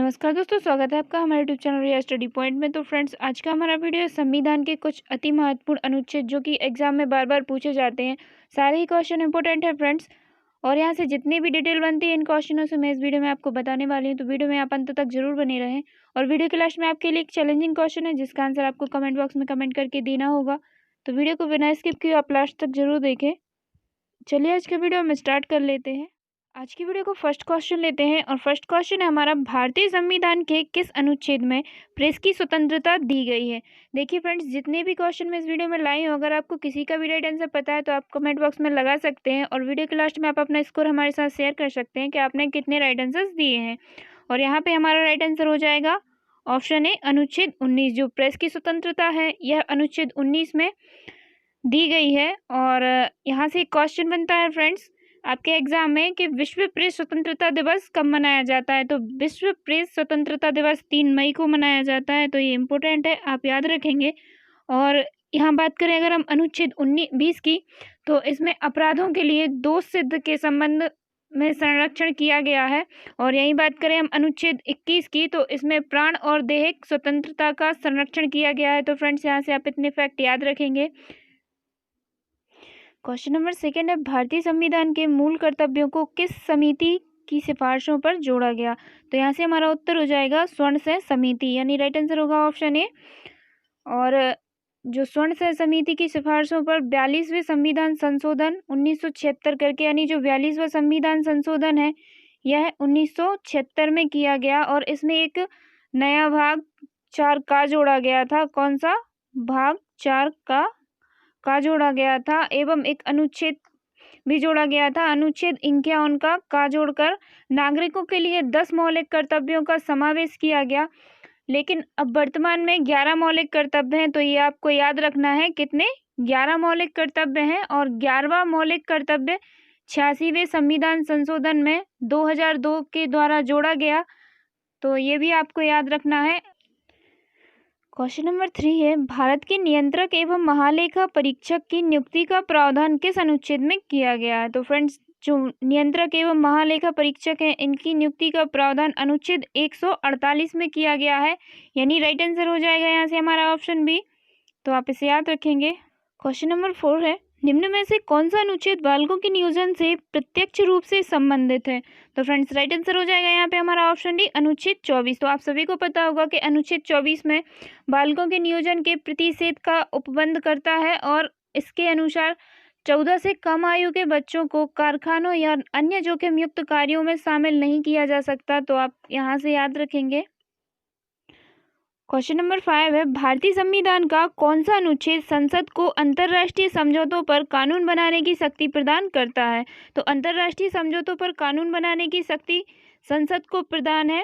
नमस्कार दोस्तों, स्वागत है आपका हमारे यूट्यूब चैनल रिया स्टडी पॉइंट में। तो फ्रेंड्स, आज का हमारा वीडियो है संविधान के कुछ अति महत्वपूर्ण अनुच्छेद जो कि एग्जाम में बार बार पूछे जाते हैं। सारे ही क्वेश्चन इंपॉर्टेंट है फ्रेंड्स, और यहाँ से जितनी भी डिटेल बनती है इन क्वेश्चनों से मैं इस वीडियो में आपको बताने वाली हूँ। तो वीडियो में आप अंत तक जरूर बने रहें। और वीडियो के लास्ट में आपके लिए एक चैलेंजिंग क्वेश्चन है जिसका आंसर आपको कमेंट बॉक्स में कमेंट करके देना होगा। तो वीडियो को बिना स्किप किए आप लास्ट तक जरूर देखें। चलिए आज के वीडियो में स्टार्ट कर लेते हैं। आज की वीडियो को फर्स्ट क्वेश्चन लेते हैं, और फर्स्ट क्वेश्चन है हमारा, भारतीय संविधान के किस अनुच्छेद में प्रेस की स्वतंत्रता दी गई है। देखिए फ्रेंड्स, जितने भी क्वेश्चन मैं इस वीडियो में लाई हूँ, अगर आपको किसी का भी राइट आंसर पता है तो आप कमेंट बॉक्स में लगा सकते हैं, और वीडियो के लास्ट में आप अपना स्कोर हमारे साथ शेयर कर सकते हैं कि आपने कितने राइट आंसर्स दिए हैं। और यहाँ पे हमारा राइट आंसर हो जाएगा ऑप्शन ए, अनुच्छेद 19। जो प्रेस की स्वतंत्रता है यह अनुच्छेद 19 में दी गई है। और यहाँ से एक क्वेश्चन बनता है फ्रेंड्स आपके एग्जाम में कि विश्व प्रेस स्वतंत्रता दिवस कब मनाया जाता है। तो विश्व प्रेस स्वतंत्रता दिवस 3 मई को मनाया जाता है। तो ये इम्पोर्टेंट है, आप याद रखेंगे। और यहाँ बात करें अगर हम अनुच्छेद 20 की, तो इसमें अपराधों के लिए दोष सिद्ध के संबंध में संरक्षण किया गया है। और यही बात करें हम अनुच्छेद 21 की, तो इसमें प्राण और दैहिक स्वतंत्रता का संरक्षण किया गया है। तो फ्रेंड्स, यहाँ से आप इतने फैक्ट याद रखेंगे। क्वेश्चन नंबर सेकंड है, भारतीय संविधान के मूल कर्तव्यों को किस समिति की सिफारिशों पर जोड़ा गया। तो यहाँ से हमारा उत्तर हो जाएगा स्वर्ण सह समिति, यानी राइट आंसर होगा ऑप्शन ए। और जो स्वर्ण सह समिति की सिफारिशों पर 42वें संविधान संशोधन 1976 करके, यानी जो 42वां संविधान संशोधन है यह 1976 में किया गया। और इसमें एक नया भाग 4 का जोड़ा गया था। कौन सा भाग 4 का जोड़ा गया था, एवं एक अनुच्छेद भी जोड़ा गया था, अनुच्छेद 51 का जोड़कर नागरिकों के लिए 10 मौलिक कर्तव्यों का समावेश किया गया। लेकिन अब वर्तमान में 11 मौलिक कर्तव्य हैं। तो ये आपको याद रखना है, कितने 11 मौलिक कर्तव्य हैं। और 11वां मौलिक कर्तव्य 86वें संविधान संशोधन में 2002 के द्वारा जोड़ा गया। तो ये भी आपको याद रखना है। क्वेश्चन नंबर 3 है, भारत के नियंत्रक एवं महालेखा परीक्षक की नियुक्ति का प्रावधान किस अनुच्छेद में किया गया है। तो फ्रेंड्स, जो नियंत्रक एवं महालेखा परीक्षक हैं इनकी नियुक्ति का प्रावधान अनुच्छेद 148 में किया गया है, यानी राइट आंसर हो जाएगा यहाँ से हमारा ऑप्शन बी। तो आप इसे याद रखेंगे। क्वेश्चन नंबर 4 है, निम्न में से कौन सा अनुच्छेद बालकों के नियोजन से प्रत्यक्ष रूप से संबंधित है। तो फ्रेंड्स, राइट आंसर हो जाएगा यहाँ पे हमारा ऑप्शन डी, अनुच्छेद 24। तो आप सभी को पता होगा कि अनुच्छेद 24 में बालकों के नियोजन के प्रतिषेध का उपबंध करता है, और इसके अनुसार 14 से कम आयु के बच्चों को कारखानों या अन्य जोखिम युक्त कार्यों में शामिल नहीं किया जा सकता। तो आप यहाँ से याद रखेंगे। क्वेश्चन नंबर 5 है, भारतीय संविधान का कौन सा अनुच्छेद संसद को अंतर्राष्ट्रीय समझौतों पर कानून बनाने की शक्ति प्रदान करता है। तो अंतर्राष्ट्रीय समझौतों पर कानून बनाने की शक्ति संसद को प्रदान है,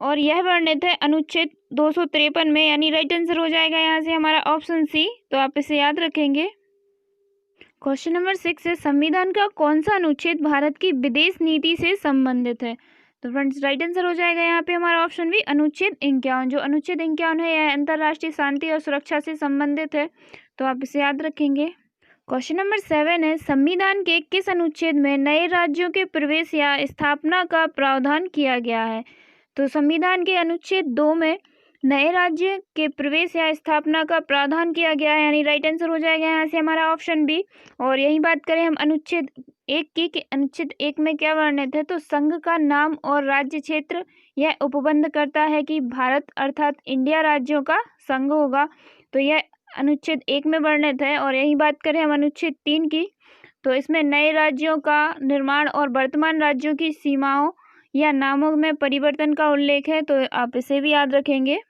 और यह वर्णित है अनुच्छेद 253 में, यानी राइट आंसर हो जाएगा यहाँ से हमारा ऑप्शन सी। तो आप इसे याद रखेंगे। क्वेश्चन नंबर 6 है, संविधान का कौन सा अनुच्छेद भारत की विदेश नीति से संबंधित है। तो फ्रेंड्स, राइट आंसर हो जाएगा यहाँ पे हमारा ऑप्शन बी, अनुच्छेद 51। जो अनुच्छेद 51 है यह अंतर्राष्ट्रीय शांति और सुरक्षा से संबंधित है। तो आप इसे याद रखेंगे। क्वेश्चन नंबर 7 है, संविधान के किस अनुच्छेद में नए राज्यों के प्रवेश या स्थापना का प्रावधान किया गया है। तो संविधान के अनुच्छेद 2 में नए राज्य के प्रवेश या स्थापना का प्रावधान किया गया है, यानी राइट आंसर हो जाएगा यहाँ से हमारा ऑप्शन बी। और यही बात करें हम अनुच्छेद 1 की, कि अनुच्छेद 1 में क्या वर्णित है, तो संघ का नाम और राज्य क्षेत्र यह उपबंध करता है कि भारत अर्थात इंडिया राज्यों का संघ होगा। तो यह अनुच्छेद 1 में वर्णित है। और यही बात करें हम अनुच्छेद 3 की, तो इसमें नए राज्यों का निर्माण और वर्तमान राज्यों की सीमाओं या नामों में परिवर्तन का उल्लेख है। तो आप इसे भी याद रखेंगे।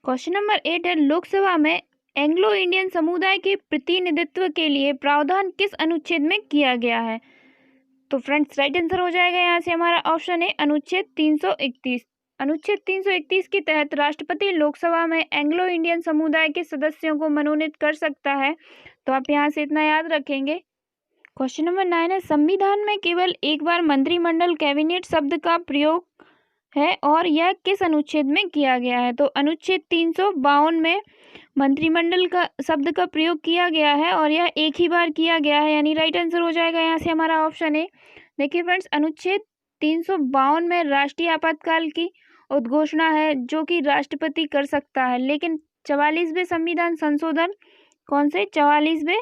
क्वेश्चन नंबर 8 है, लोकसभा में एंग्लो इंडियन समुदाय के प्रतिनिधित्व के लिए प्रावधान किस अनुच्छेद में किया गया है। तो फ्रेंड्स, राइट आंसर हो जाएगा यहाँ से हमारा ऑप्शन है, अनुच्छेद 331। अनुच्छेद 331 के तहत राष्ट्रपति लोकसभा में एंग्लो इंडियन समुदाय के सदस्यों को मनोनीत कर सकता है। तो आप यहाँ से इतना याद रखेंगे। क्वेश्चन नंबर 9 है, संविधान में केवल एक बार मंत्रिमंडल कैबिनेट शब्द का प्रयोग है, और यह किस अनुच्छेद में किया गया है। तो अनुच्छेद 352 में मंत्रिमंडल का शब्द का प्रयोग किया गया है, और यह एक ही बार किया गया है, यानी राइट आंसर हो जाएगा यहाँ से हमारा ऑप्शन है। देखिए फ्रेंड्स, अनुच्छेद 352 में राष्ट्रीय आपातकाल की उद्घोषणा है जो कि राष्ट्रपति कर सकता है। लेकिन 44वें संविधान संशोधन कौन से 44वें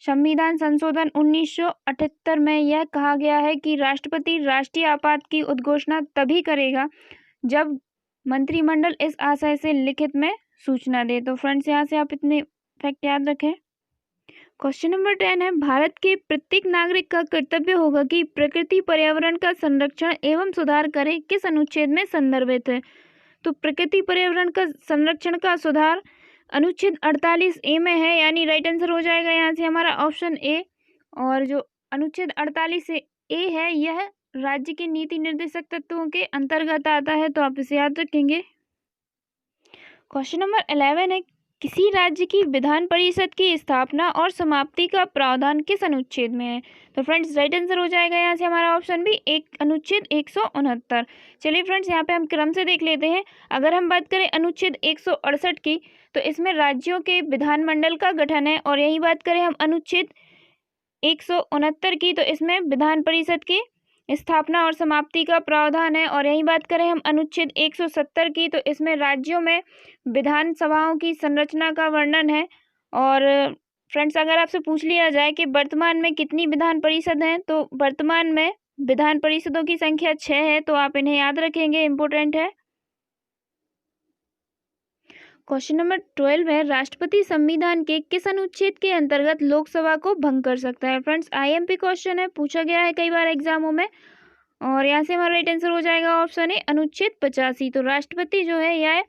संविधान संशोधन 1978 में यह कहा गया है कि राष्ट्रपति राष्ट्रीय आपात की उद्घोषणा तभी करेगा जब मंत्रिमंडल इस आशय से लिखित में सूचना दे। तो फ्रेंड्स यहाँ से आप इतने फैक्ट याद रखें। क्वेश्चन नंबर 10 है, भारत के प्रत्येक नागरिक का कर्तव्य होगा कि प्रकृति पर्यावरण का संरक्षण एवं सुधार करे, किस अनुच्छेद में संदर्भित है? तो प्रकृति पर्यावरण का संरक्षण का सुधार अनुच्छेद 48A में है, यानी राइट आंसर हो जाएगा यहाँ से हमारा ऑप्शन ए। और जो अनुच्छेद 48A है यह राज्य के नीति निर्देशक तत्वों के अंतर्गत आता है, तो आप इसे याद रखेंगे। क्वेश्चन नंबर 11 है, किसी राज्य की विधान परिषद की स्थापना और समाप्ति का प्रावधान किस अनुच्छेद में है? तो फ्रेंड्स राइट आंसर हो जाएगा यहाँ से हमारा ऑप्शन बी, अनुच्छेद 169। चलिए फ्रेंड्स यहाँ पे हम क्रम से देख लेते हैं। अगर हम बात करें अनुच्छेद 168 की, तो इसमें राज्यों के विधानमंडल का गठन है। और यही बात करें हम अनुच्छेद 169 की, तो इसमें विधान परिषद की स्थापना और समाप्ति का प्रावधान है। और यही बात करें हम अनुच्छेद 170 की, तो इसमें राज्यों में विधानसभाओं की संरचना का वर्णन है। और फ्रेंड्स अगर आपसे पूछ लिया जाए कि वर्तमान में कितनी विधान परिषद हैं, तो वर्तमान में विधान परिषदों की संख्या 6 है, तो आप इन्हें याद रखेंगे, इम्पोर्टेंट है। क्वेश्चन नंबर 12 है, राष्ट्रपति संविधान के किस अनुच्छेद के अंतर्गत लोकसभा को भंग कर सकता है? फ्रेंड्स IMP क्वेश्चन है, पूछा गया है कई बार एग्जामों में। और यहाँ से हमारा राइट आंसर हो जाएगा ऑप्शन ए, अनुच्छेद 85। तो राष्ट्रपति जो है यह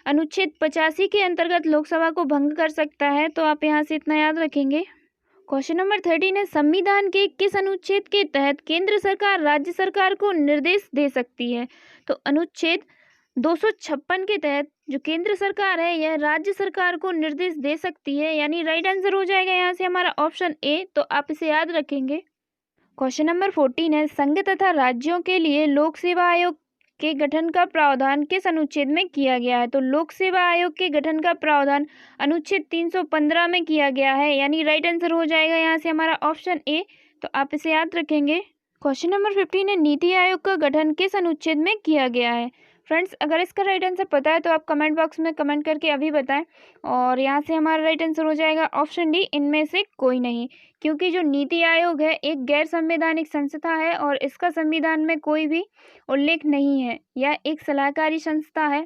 अनुच्छेद 85 के अंतर्गत लोकसभा को भंग कर सकता है, तो आप यहाँ से इतना याद रखेंगे। क्वेश्चन नंबर 13 है, संविधान के किस अनुच्छेद के तहत केंद्र सरकार राज्य सरकार को निर्देश दे सकती है? तो अनुच्छेद 256 के तहत जो केंद्र सरकार है यह राज्य सरकार को निर्देश दे सकती है, यानी राइट आंसर हो जाएगा यहाँ से हमारा ऑप्शन ए, तो आप इसे याद रखेंगे। क्वेश्चन नंबर 14 है, संघ तथा राज्यों के लिए लोक सेवा आयोग के गठन का प्रावधान किस अनुच्छेद में किया गया है? तो लोक सेवा आयोग के गठन का प्रावधान अनुच्छेद 315 में किया गया है, यानी राइट आंसर हो जाएगा यहाँ से हमारा ऑप्शन ए, तो आप इसे याद रखेंगे। क्वेश्चन नंबर 15 है, नीति आयोग का गठन किस अनुच्छेद में किया गया है? फ्रेंड्स अगर इसका राइट आंसर पता है तो आप कमेंट बॉक्स में कमेंट करके अभी बताएं। और यहाँ से हमारा राइट आंसर हो जाएगा ऑप्शन डी, इनमें से कोई नहीं, क्योंकि जो नीति आयोग है एक गैर संवैधानिक संस्था है और इसका संविधान में कोई भी उल्लेख नहीं है। यह एक सलाहकारी संस्था है,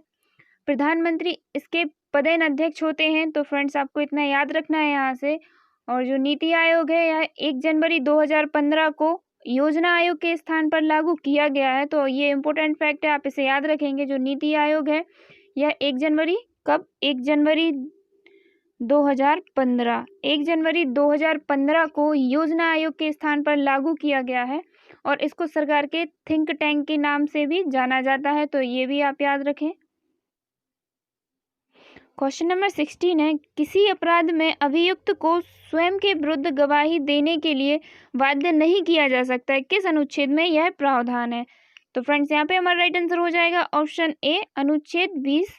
प्रधानमंत्री इसके पदेन अध्यक्ष होते हैं। तो फ्रेंड्स आपको इतना याद रखना है यहाँ से। और जो नीति आयोग है यह 1 जनवरी 2015 को योजना आयोग के स्थान पर लागू किया गया है, तो ये इम्पोर्टेंट फैक्ट है, आप इसे याद रखेंगे। जो नीति आयोग है यह 1 जनवरी कब 1 जनवरी 2015 1 जनवरी 2015 को योजना आयोग के स्थान पर लागू किया गया है और इसको सरकार के थिंक टैंक के नाम से भी जाना जाता है, तो ये भी आप याद रखें। क्वेश्चन नंबर 16 है, किसी अपराध में अभियुक्त को स्वयं के विरुद्ध गवाही देने के लिए बाध्य नहीं किया जा सकता है, किस अनुच्छेद में यह प्रावधान है? तो फ्रेंड्स यहाँ पे हमारा राइट आंसर हो जाएगा ऑप्शन ए, अनुच्छेद 20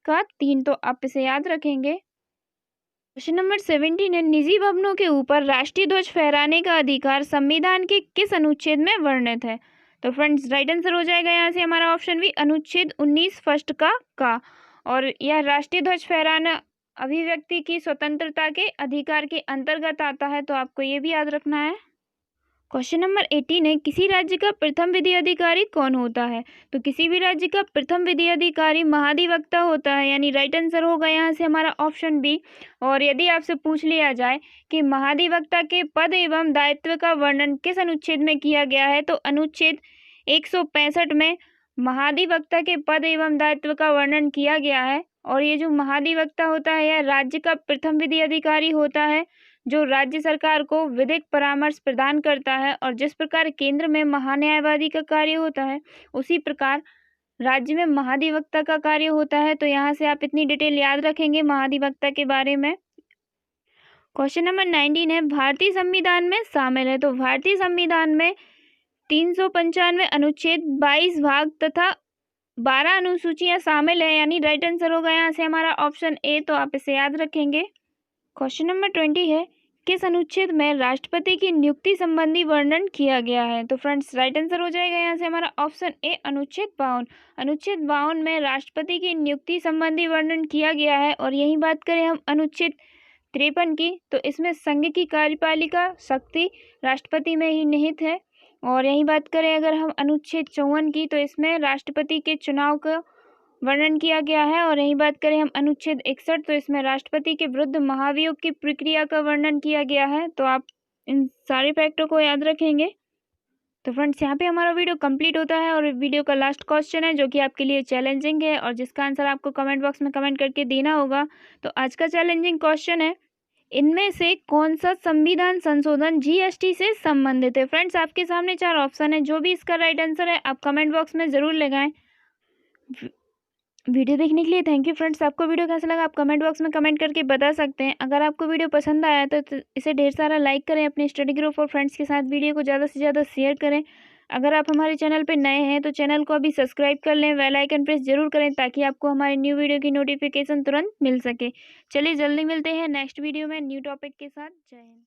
का 3, तो आप इसे याद रखेंगे। क्वेश्चन नंबर 17 है, निजी भवनों के ऊपर राष्ट्रीय ध्वज फहराने का अधिकार संविधान के किस अनुच्छेद में वर्णित है? तो फ्रेंड्स राइट आंसर हो जाएगा यहाँ से हमारा ऑप्शन बी, अनुच्छेद 19 फर्स्ट का। और यह राष्ट्रीय ध्वज फहराना अभिव्यक्ति की स्वतंत्रता के अधिकार के अंतर्गत आता है, तो आपको ये भी याद रखना है। क्वेश्चन नंबर 18 है, किसी राज्य का प्रथम विधि अधिकारी कौन होता है? तो किसी भी राज्य का प्रथम विधि अधिकारी महाधिवक्ता होता है, यानी राइट आंसर होगा यहाँ से हमारा ऑप्शन बी। और यदि आपसे पूछ लिया जाए कि महाधिवक्ता के पद एवं दायित्व का वर्णन किस अनुच्छेद में किया गया है, तो अनुच्छेद 165 में महाधिवक्ता के पद एवं दायित्व का वर्णन किया गया है। और ये जो महाधिवक्ता होता है यह राज्य का प्रथम विधि अधिकारी होता है जो राज्य सरकार को विधिक परामर्श प्रदान करता है। और जिस प्रकार केंद्र में महान्यायवादी का कार्य होता है उसी प्रकार राज्य में महाधिवक्ता का कार्य होता है, तो यहाँ से आप इतनी डिटेल याद रखेंगे महाधिवक्ता के बारे में। क्वेश्चन नंबर 19 है, भारतीय संविधान में शामिल है। तो भारतीय संविधान में 395 अनुच्छेद, 22 भाग तथा 12 अनुसूचियां शामिल है, यानी राइट आंसर होगा यहाँ से हमारा ऑप्शन ए, तो आप इसे याद रखेंगे। क्वेश्चन नंबर 20 है, किस अनुच्छेद में राष्ट्रपति की नियुक्ति संबंधी वर्णन किया गया है? तो फ्रेंड्स राइट आंसर हो जाएगा यहाँ से हमारा ऑप्शन ए अनुच्छेद 52। अनुच्छेद 52 में राष्ट्रपति की नियुक्ति संबंधी वर्णन किया गया है। और यही बात करें हम अनुच्छेद 53 की, तो इसमें संघ की कार्यपालिका शक्ति राष्ट्रपति में ही निहित है। और यही बात करें अगर हम अनुच्छेद 54 की, तो इसमें राष्ट्रपति के चुनाव का वर्णन किया गया है। और यही बात करें हम अनुच्छेद 61, तो इसमें राष्ट्रपति के विरुद्ध महाभियोग की प्रक्रिया का वर्णन किया गया है। तो आप इन सारे फैक्टों को याद रखेंगे। तो फ्रेंड्स यहाँ पे हमारा वीडियो कंप्लीट होता है और वीडियो का लास्ट क्वेश्चन है जो कि आपके लिए चैलेंजिंग है और जिसका आंसर आपको कमेंट बॉक्स में कमेंट करके देना होगा। तो आज का चैलेंजिंग क्वेश्चन है, इनमें से कौन सा संविधान संशोधन जीएसटी से संबंधित है? फ्रेंड्स आपके सामने 4 ऑप्शन है, जो भी इसका राइट आंसर है आप कमेंट बॉक्स में ज़रूर लगाएं। वीडियो देखने के लिए थैंक यू फ्रेंड्स। आपको वीडियो कैसा लगा आप कमेंट बॉक्स में कमेंट करके बता सकते हैं। अगर आपको वीडियो पसंद आया तो इसे ढेर सारा लाइक करें, अपने स्टडी ग्रुप और फ्रेंड्स के साथ वीडियो को ज़्यादा से ज़्यादा शेयर करें। अगर आप हमारे चैनल पर नए हैं तो चैनल को अभी सब्सक्राइब कर लें, बेल आइकन प्रेस जरूर करें ताकि आपको हमारे न्यू वीडियो की नोटिफिकेशन तुरंत मिल सके। चलिए जल्दी मिलते हैं नेक्स्ट वीडियो में न्यू टॉपिक के साथ। जय हिंद।